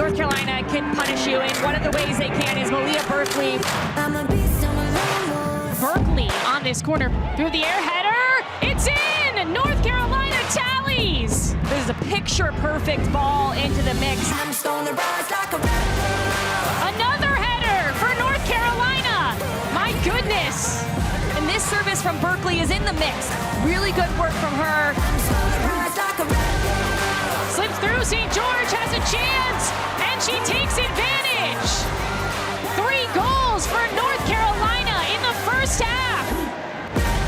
North Carolina can punish you, and one of the ways they can is Malia Berkely. Berkely on this corner through the air header. It's in! North Carolina tallies! This is a picture-perfect ball into the mix. Another header for North Carolina! My goodness! And this service from Berkely is in the mix. Really good work from her. Slips through, St. George has a chance, and she takes advantage. 3 goals for North Carolina in the first half.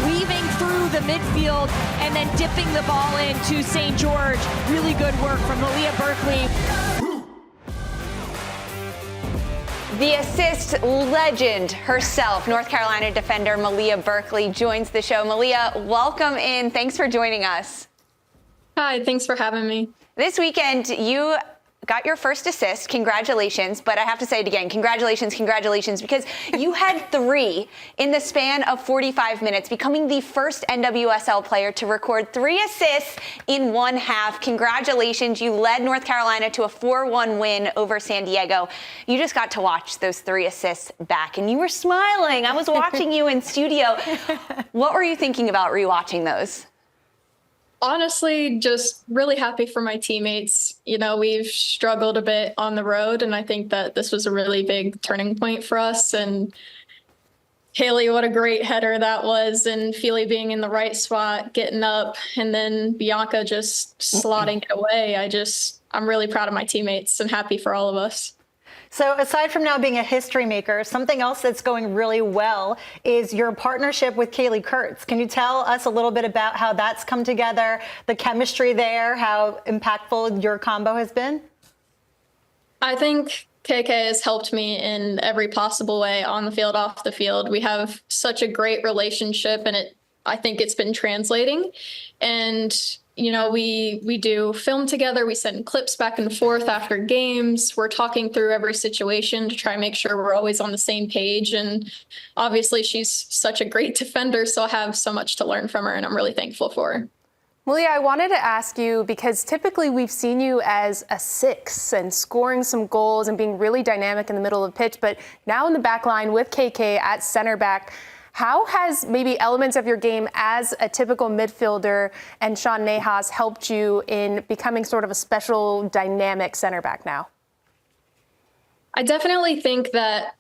Weaving through the midfield and then dipping the ball into St. George. Really good work from Malia Berkely. The assist legend herself, North Carolina defender Malia Berkely, joins the show. Malia, welcome in. Thanks for joining us. Hi, thanks for having me. This weekend, you got your first assist. Congratulations. But I have to say it again. Congratulations, because you had 3 in the span of 45 minutes, becoming the first NWSL player to record 3 assists in one half. Congratulations. You led North Carolina to a 4-1 win over San Diego. You just got to watch those 3 assists back, and you were smiling. I was watching you in studio. What were you thinking about rewatching those? Honestly, just really happy for my teammates. You know, we've struggled a bit on the road, and I think that this was a really big turning point for us. And Haley, what a great header that was, and Feely being in the right spot, getting up, and then Bianca just slotting it away. I'm really proud of my teammates and happy for all of us. So aside from now being a history maker, something else that's going really well is your partnership with Kaylee Kurtz. Can you tell us a little bit about how that's come together, the chemistry there, how impactful your combo has been? I think KK has helped me in every possible way, on the field, off the field. We have such a great relationship, and I think it's been translating. And you know, we do film together. We send clips back and forth after games. We're talking through every situation to try and make sure we're always on the same page. And obviously, she's such a great defender, so I have so much to learn from her, and I'm really thankful for her. Malia, I wanted to ask you, because typically we've seen you as a 6 and scoring some goals and being really dynamic in the middle of the pitch, but now in the back line with KK at center back, how has maybe elements of your game as a typical midfielder and Sean Nahas helped you in becoming sort of a special dynamic center back now? I definitely think that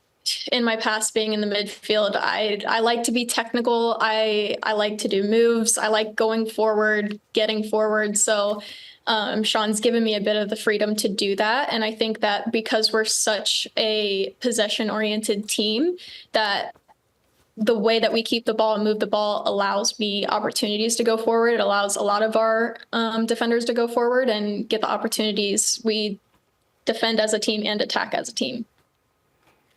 in my past being in the midfield, I like to be technical. I like to do moves. I like going forward, getting forward. So Sean's given me a bit of the freedom to do that. And I think that because we're such a possession-oriented team, that the way that we keep the ball and move the ball allows me opportunities to go forward. It allows a lot of our defenders to go forward and get the opportunities. We defend as a team and attack as a team.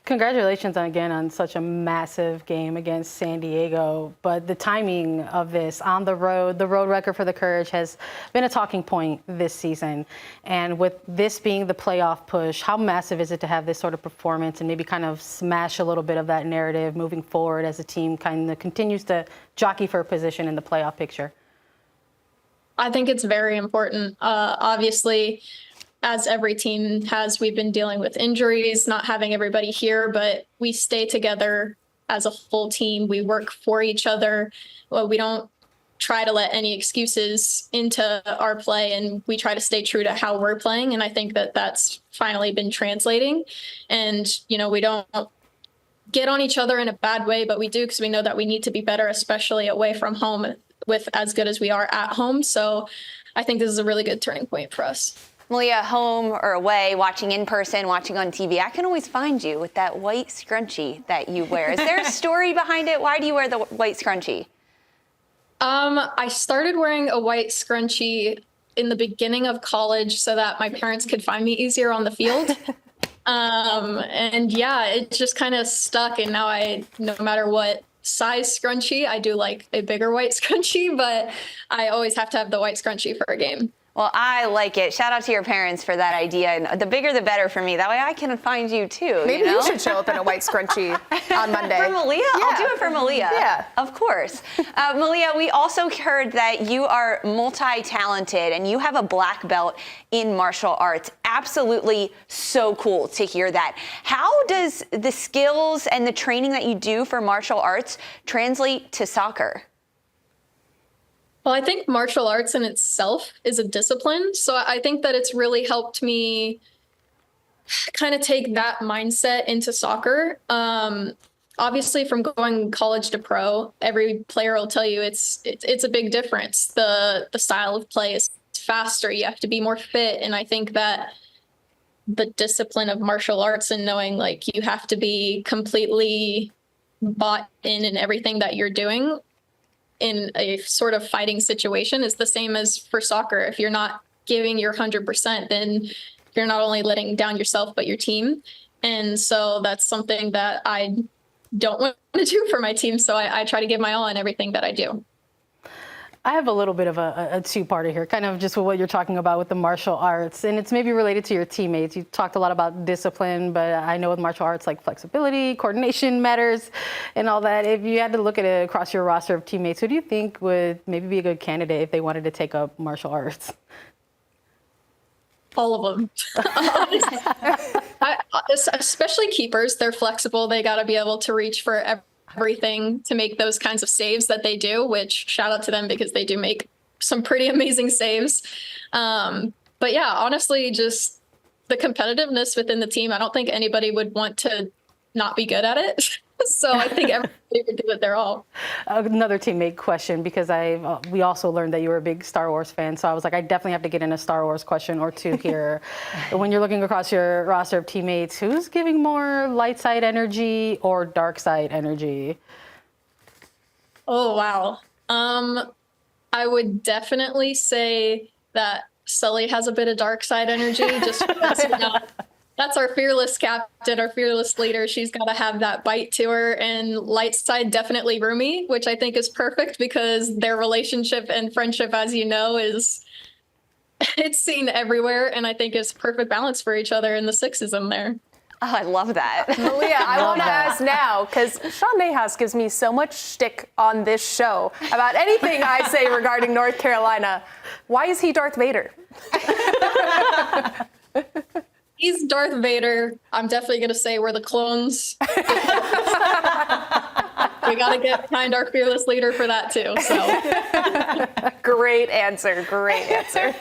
Congratulations again on such a massive game against San Diego. But the timing of this on the road record for the Courage has been a talking point this season. And with this being the playoff push, how massive is it to have this sort of performance and maybe kind of smash a little bit of that narrative moving forward as the team kind of continues to jockey for a position in the playoff picture? I think it's very important. Obviously, as every team has, we've been dealing with injuries, not having everybody here, but we stay together as a full team. We work for each other. Well, we don't try to let any excuses into our play, and we try to stay true to how we're playing. And I think that that's finally been translating. And, you know, we don't get on each other in a bad way, but we do, because we know that we need to be better, especially away from home, with as good as we are at home. So I think this is a really good turning point for us. Malia, home or away, watching in person, watching on TV, I can always find you with that white scrunchie that you wear. Is there a story behind it? Why do you wear the white scrunchie? I started wearing a white scrunchie in the beginning of college so that my parents could find me easier on the field. And yeah, it just kind of stuck. And now no matter what size scrunchie, I do like a bigger white scrunchie, but I always have to have the white scrunchie for a game. Well, I like it. Shout out to your parents for that idea. And the bigger the better for me. That way I can find you too. Maybe you should show up in a white scrunchie on Monday. For Malia? Yeah. I'll do it for Malia. Yeah. Of course. Malia, we also heard that you are multi-talented and you have a black belt in martial arts. Absolutely so cool to hear that. How does the skills and the training that you do for martial arts translate to soccer? Well, I think martial arts in itself is a discipline. So I think that it's really helped me kind of take that mindset into soccer. Obviously, from going college to pro, every player will tell you it's a big difference. The style of play is faster. You have to be more fit. And I think that the discipline of martial arts and knowing like you have to be completely bought in everything that you're doing in a sort of fighting situation is the same as for soccer. If you're not giving your 100%, then you're not only letting down yourself, but your team. And so that's something that I don't want to do for my team. So I try to give my all in everything that I do. I have a little bit of a two-parter here, kind of just with what you're talking about with the martial arts, and it's maybe related to your teammates. You talked a lot about discipline, but I know with martial arts, like flexibility, coordination matters, and all that. If you had to look at it across your roster of teammates, who do you think would maybe be a good candidate if they wanted to take up martial arts? All of them. Especially keepers, they're flexible. They got to be able to reach for everything to make those kinds of saves that they do, which shout out to them because they do make some pretty amazing saves. But yeah, honestly, just the competitiveness within the team. I don't think anybody would want to not be good at it. So I think everybody would give it their all. Another teammate question, because we also learned that you were a big Star Wars fan. So I was like, I definitely have to get in a Star Wars question or two here. When you're looking across your roster of teammates, who's giving more light side energy or dark side energy? Oh, wow. I would definitely say that Sully has a bit of dark side energy, just because, that's our fearless captain, our fearless leader. She's got to have that bite to her. And light side, definitely Rumi, which I think is perfect because their relationship and friendship, as you know, it's seen everywhere. And I think it's perfect balance for each other, and the sexism there. Oh, I love that. Malia, I want to ask now, because Sean Nahas gives me so much shtick on this show about anything I say regarding North Carolina. Why is he Darth Vader? He's Darth Vader. I'm definitely going to say we're the clones. We got to get behind our fearless leader for that, too. So. Great answer. Great answer.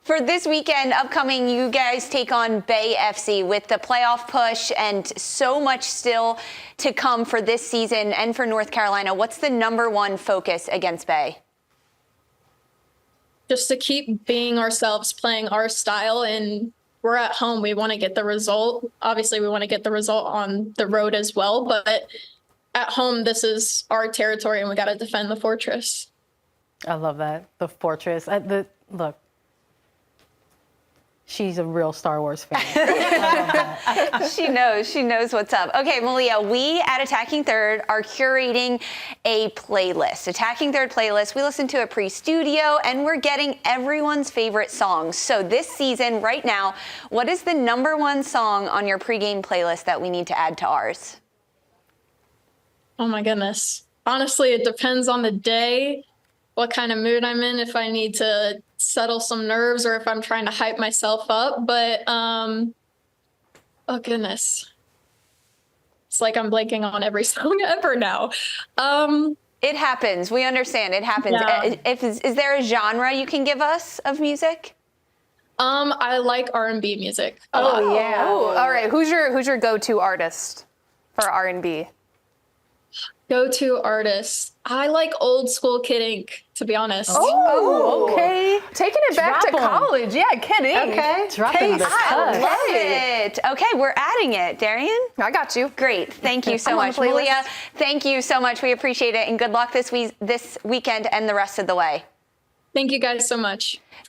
For this weekend upcoming, you guys take on Bay FC with the playoff push and so much still to come for this season and for North Carolina. What's the number one focus against Bay? Just to keep being ourselves, playing our style, and we're at home. We want to get the result. Obviously, we want to get the result on the road as well, but at home, this is our territory, and we got to defend the fortress. I love that. The fortress. Look, she's a real Star Wars fan. I love that. She knows what's up. Okay, Malia, we at Attacking Third are curating a playlist. Attacking Third playlist, we listen to it pre-studio and we're getting everyone's favorite songs. So this season, right now, what is the number one song on your pregame playlist that we need to add to ours? Oh my goodness. Honestly, it depends on the day, what kind of mood I'm in, if I need to settle some nerves or if I'm trying to hype myself up. But, oh goodness. It's like I'm blanking on every song ever now. It happens. We understand. It happens. Yeah. Is there a genre you can give us of music? I like R&B music. Oh, yeah. Ooh, all right. Who's your go-to artist for R&B? Go-to artist. I like old school Kid Ink, to be honest. Oh, okay. Taking it back to college. Yeah, Kid Ink. Okay. Dropping the I love it. Okay, we're adding it. Darian? I got you. Great. Thank you so I'm on much. the playlist. Malia, thank you so much. We appreciate it. And good luck this weekend and the rest of the way. Thank you guys so much.